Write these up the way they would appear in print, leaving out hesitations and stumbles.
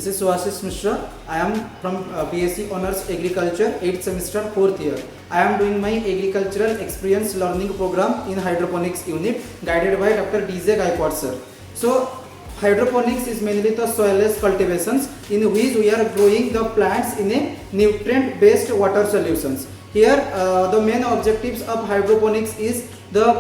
This is Swashish Mishra. I am from BSc Honours Agriculture, 8th semester, 4th year. I am doing my agricultural experience learning program in hydroponics unit guided by Dr. DJ Gaikwad sir. So hydroponics is mainly the soilless cultivations in which we are growing the plants in a nutrient based water solutions. Here the main objectives of hydroponics is the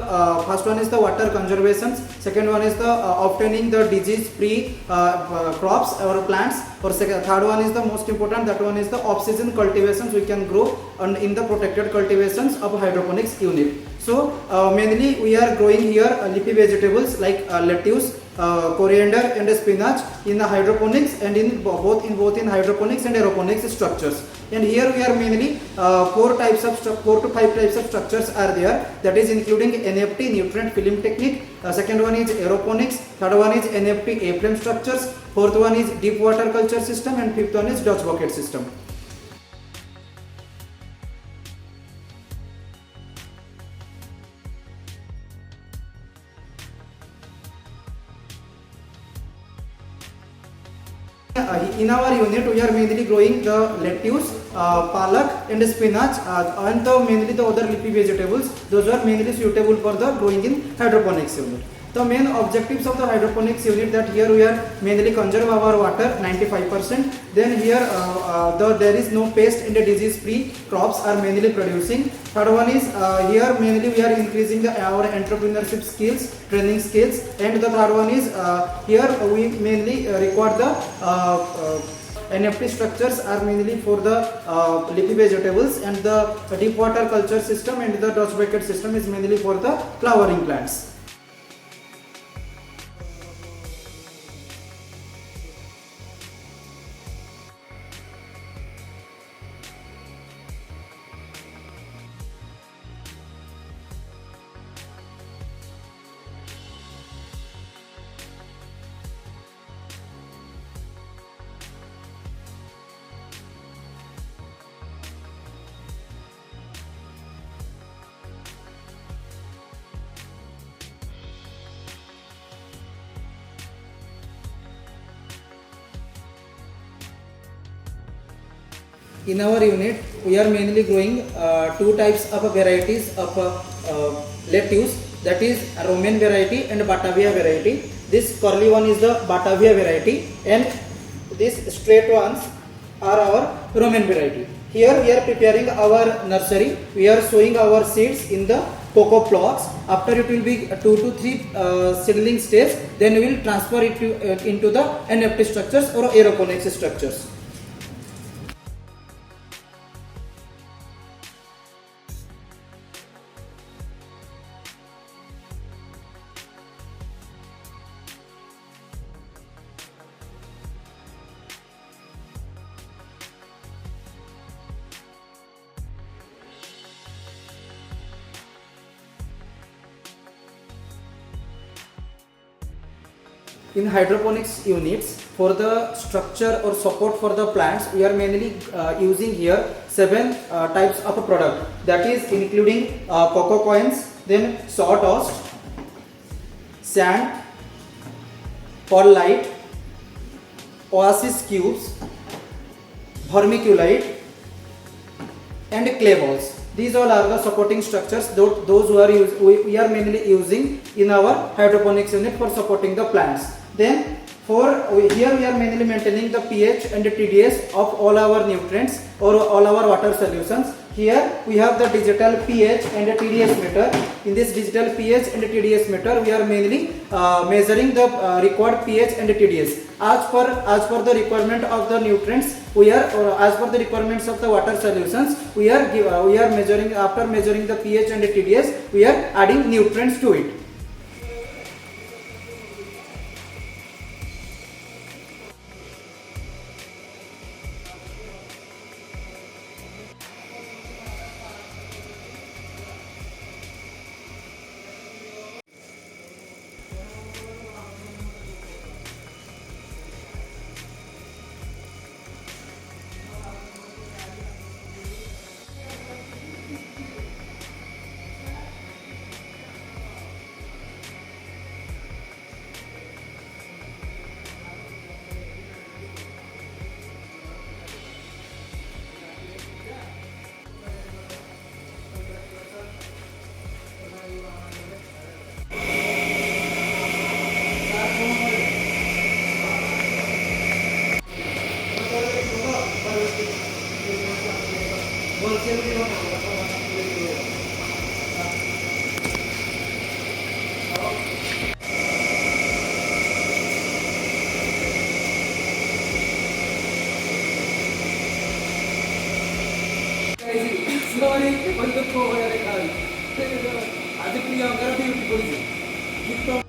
first one is the water conservation, second one is the obtaining the disease free crops or plants, or third one is the most important, that one is the off season cultivations we can grow in the protected cultivations of hydroponics unit. So mainly we are growing here leafy vegetables like lettuce, coriander and spinach in the hydroponics and in both in hydroponics and aeroponics structures. And here we are mainly 4 to 5 types of structures are there, that is including NFT nutrient film technique, second one is aeroponics, third one is NFT A-frame structures, fourth one is deep water culture system, and fifth one is Dutch bucket system. In our unit we are mainly growing the lettuce, palak and spinach and mainly the other leafy vegetables. Those are mainly suitable for the growing in hydroponics unit. The main objectives of the hydroponics unit, that here we are mainly conserve our water 95%. Then here there is no pest and disease free crops are mainly producing. Third one is here mainly we are increasing our entrepreneurship skills, training skills, and the third one is here we mainly require the NFT structures are mainly for the leafy vegetables, and the deep water culture system and the Dutch bucket system is mainly for the flowering plants. In our unit, we are mainly growing 2 types of varieties of lettuce, that is Roman variety and Batavia variety. This curly one is the Batavia variety and these straight ones are our Roman variety. Here we are preparing our nursery. We are sowing our seeds in the cocoa plots. After it will be 2 to 3 seedling stage, then we will transfer it into the NFT structures or aeroponics structures. In hydroponics units, for the structure or support for the plants, we are mainly using here 7 types of a product, that is including cocoa coins, then sawdust, sand, perlite, oasis cubes, vermiculite and clay balls. These all are the supporting structures, those we are mainly using in our hydroponics unit for supporting the plants. Then here we are mainly maintaining the pH and the TDS of all our nutrients or all our water solutions. Here we have the digital pH and the TDS meter. In this digital pH and the TDS meter, we are mainly measuring the required pH and the TDS. As per the requirement of the nutrients, we are as per the requirements of the water solutions, we are measuring. After measuring the pH and the TDS, we are adding nutrients to it. Keep the